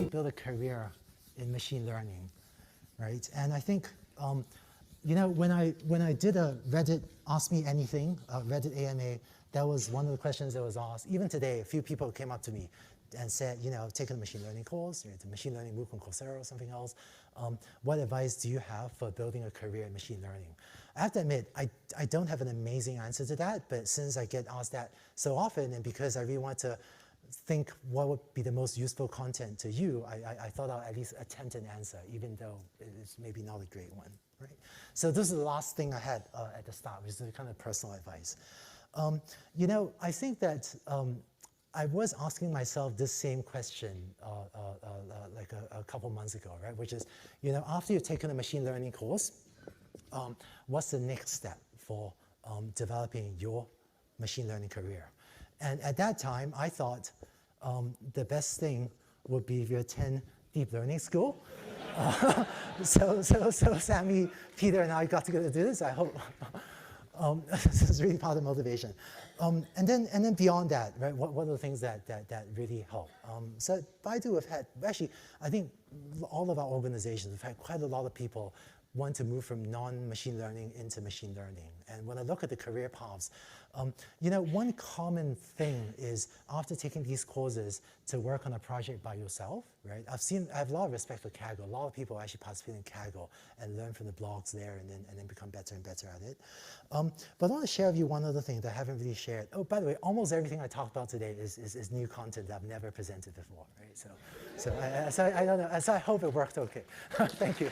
you build a career in machine learning, right? And I think, you know, when I did a Reddit Ask Me Anything, Reddit AMA, that was one of the questions that was asked. Even today, a few people came up to me and said, you know, taking a machine learning course, the machine learning MOOC on Coursera or something else. What advice do you have for building a career in machine learning? I have to admit, I don't have an amazing answer to that, but since I get asked that so often, and because I really want to think what would be the most useful content to you, I thought I'll at least attempt an answer, even though it's maybe not a great one, right? So this is the last thing I had at the start, which is kind of personal advice. You know, I think that I was asking myself this same question like a couple months ago, right? Which is, you know, after you've taken a machine learning course, what's the next step for developing your machine learning career? And at that time, I thought the best thing would be if you attend deep learning school. So Sammy, Peter, and I got together to do this. I hope this is really part of the motivation. And then beyond that, right? What are the things that really help? So at Baidu, we've had actually, I think all of our organizations have had quite a lot of people want to move from non-machine learning into machine learning. And when I look at the career paths, you know, one common thing is after taking these courses to work on a project by yourself, right? I have a lot of respect for Kaggle. A lot of people actually participate in Kaggle and learn from the blogs there and then become better and better at it. But I want to share with you one other thing that I haven't really shared. Oh, by the way, almost everything I talked about today is new content that I've never presented before, right? So I don't know. So I hope it worked okay. Thank you.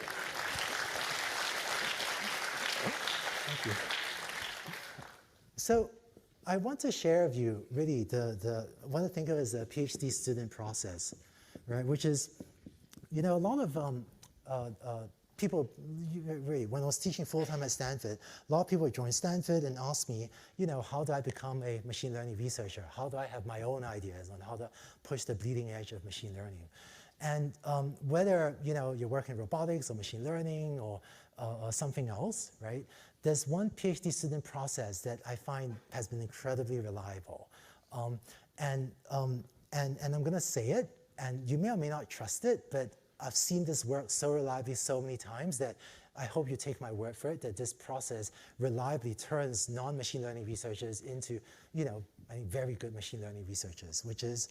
Thank you. So I want to share with you really what I think of as a PhD student process, right? Which is, you know, a lot of people, really, when I was teaching full-time at Stanford, a lot of people joined Stanford and asked me, you know, how do I become a machine learning researcher? How do I have my own ideas on how to push the bleeding edge of machine learning? And whether, you know, you're working in robotics or machine learning or something else, right? There's one PhD student process that I find has been incredibly reliable. And I'm going to say it, and you may or may not trust it, but I've seen this work so reliably so many times that I hope you take my word for it, that this process reliably turns non-machine learning researchers into, you know, I think very good machine learning researchers, which is,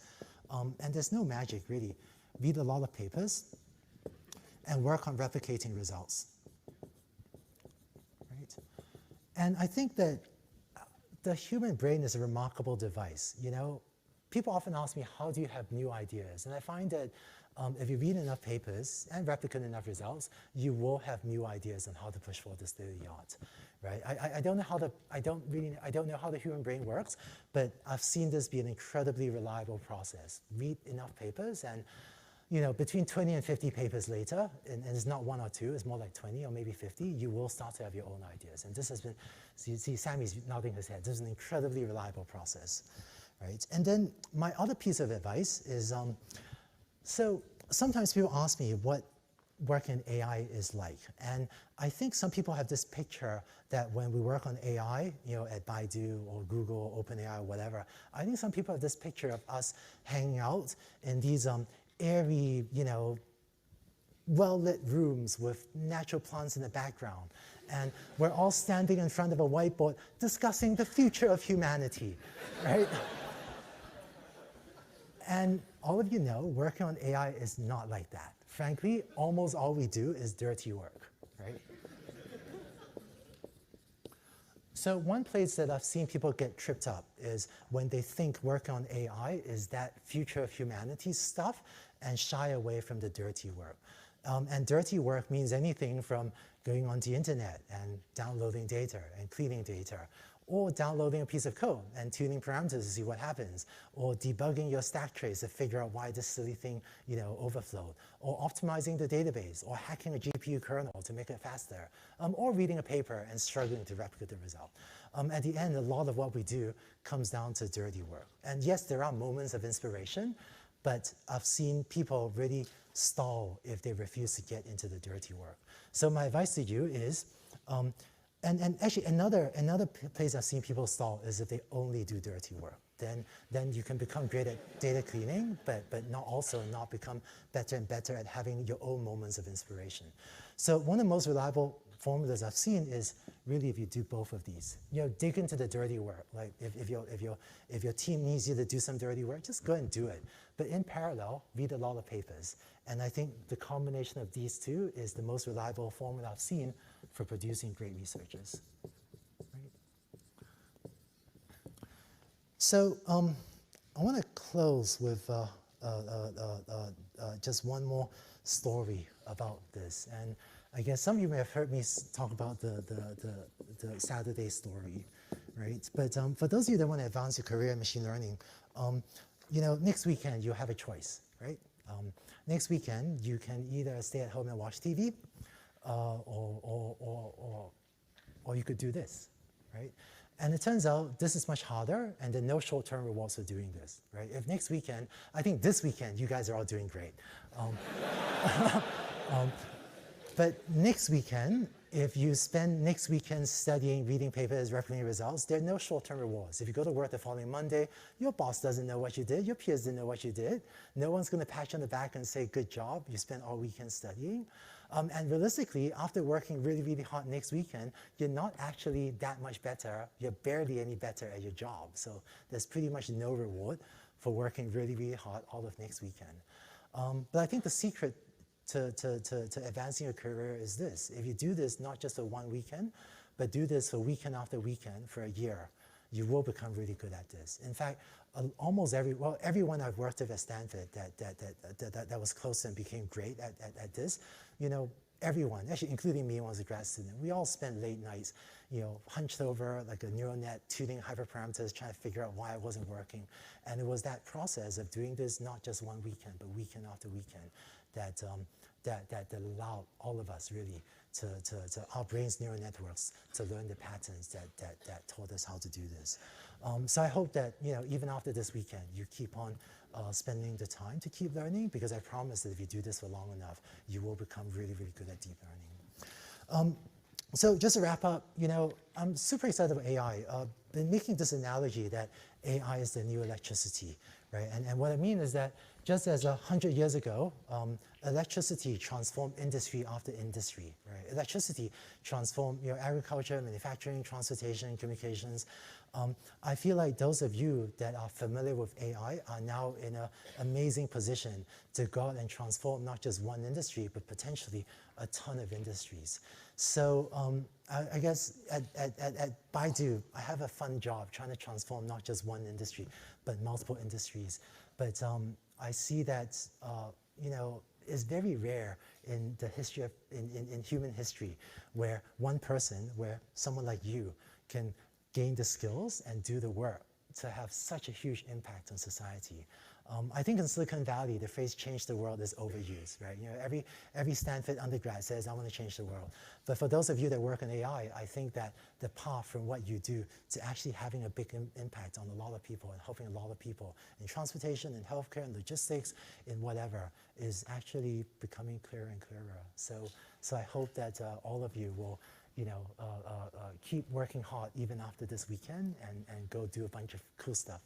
and there's no magic really, read a lot of papers and work on replicating results. And I think that the human brain is a remarkable device. You know, people often ask me, how do you have new ideas? And I find that if you read enough papers and replicate enough results, you will have new ideas on how to push forward the state of the art, right? I don't know how the human brain works, but I've seen this be an incredibly reliable process. Read enough papers and, you know, between 20 and 50 papers later, and it's not one or two, it's more like 20 or maybe 50, you will start to have your own ideas. And this has been, see Sammy's nodding his head, this is an incredibly reliable process, right? And then my other piece of advice is, so sometimes people ask me what work in AI is like. And I think some people have this picture that when we work on AI, you know, at Baidu or Google, or OpenAI or whatever, I think some people have this picture of us hanging out in these airy, you know, well-lit rooms with natural plants in the background. And we're all standing in front of a whiteboard discussing the future of humanity, right? And all of you know, working on AI is not like that. Frankly, almost all we do is dirty work, right? So one place that I've seen people get tripped up is when they think working on AI is that future of humanity stuff and shy away from the dirty work. And dirty work means anything from going onto the internet and downloading data and cleaning data, or downloading a piece of code and tuning parameters to see what happens, or debugging your stack trace to figure out why this silly thing, you know, overflowed, or optimizing the database, or hacking a GPU kernel to make it faster, or reading a paper and struggling to replicate the result. At the end, a lot of what we do comes down to dirty work. And yes, there are moments of inspiration, but I've seen people really stall if they refuse to get into the dirty work. So my advice to you is, and actually another place I've seen people stall is if they only do dirty work. then you can become great at data cleaning, but not become better and better at having your own moments of inspiration. So one of the most reliable formulas I've seen is really if you do both of these. Dig into the dirty work. Like if your team needs you to do some dirty work, just go and do it. But in parallel, read a lot of papers. And I think the combination of these two is the most reliable formula I've seen for producing great researchers. Right? So I want to close with just one more story about this. And I guess some of you may have heard me talk about the Saturday story, right? But for those of you that want to advance your career in machine learning, next weekend you'll have a choice, right? Next weekend you can either stay at home and watch TV, or you could do this, right? And it turns out this is much harder, and there are no short-term rewards for doing this, right? If next weekend, I think this weekend you guys are all doing great. But next weekend, if you spend next weekend studying, reading papers, replicating results, there are no short-term rewards. If you go to work the following Monday, your boss doesn't know what you did, your peers didn't know what you did. No one's going to pat you on the back and say, good job, you spent all weekend studying. And realistically, after working really, really hard next weekend, you're not actually that much better. You're barely any better at your job. So there's pretty much no reward for working really, really hard all of next weekend. But I think the secret to advancing your career is this. If you do this not just for one weekend, but do this for weekend after weekend for a year, you will become really good at this. In fact, almost everyone I've worked with at Stanford that was close and became great at this, everyone, actually including me when I was a grad student, we all spent late nights, hunched over like a neural net, tuning hyperparameters, trying to figure out why it wasn't working. And it was that process of doing this not just one weekend, but weekend after weekend that allowed all of us really to our brains' neural networks to learn the patterns that taught us how to do this. So I hope that even after this weekend, you keep on spending the time to keep learning, because I promise that if you do this for long enough, you will become really, really good at deep learning. So just to wrap up, I'm super excited about AI. Been making this analogy that AI is the new electricity, right? And what I mean is that just as 100 years ago, electricity transformed industry after industry, right? Electricity transformed agriculture, manufacturing, transportation, communications. I feel like those of you that are familiar with AI are now in an amazing position to go out and transform not just one industry, but potentially a ton of industries. So I guess at Baidu, I have a fun job trying to transform not just one industry, but multiple industries. But I see that it's very rare in the history of in human history where one person, where someone like you can gain the skills and do the work to have such a huge impact on society. I think in Silicon Valley, the phrase "change the world" is overused, right? Every Stanford undergrad says, "I want to change the world." But for those of you that work in AI, I think that the path from what you do to actually having a big impact on a lot of people and helping a lot of people in transportation, in healthcare, in logistics, in whatever, is actually becoming clearer and clearer. So I hope that all of you will keep working hard even after this weekend and go do a bunch of cool stuff.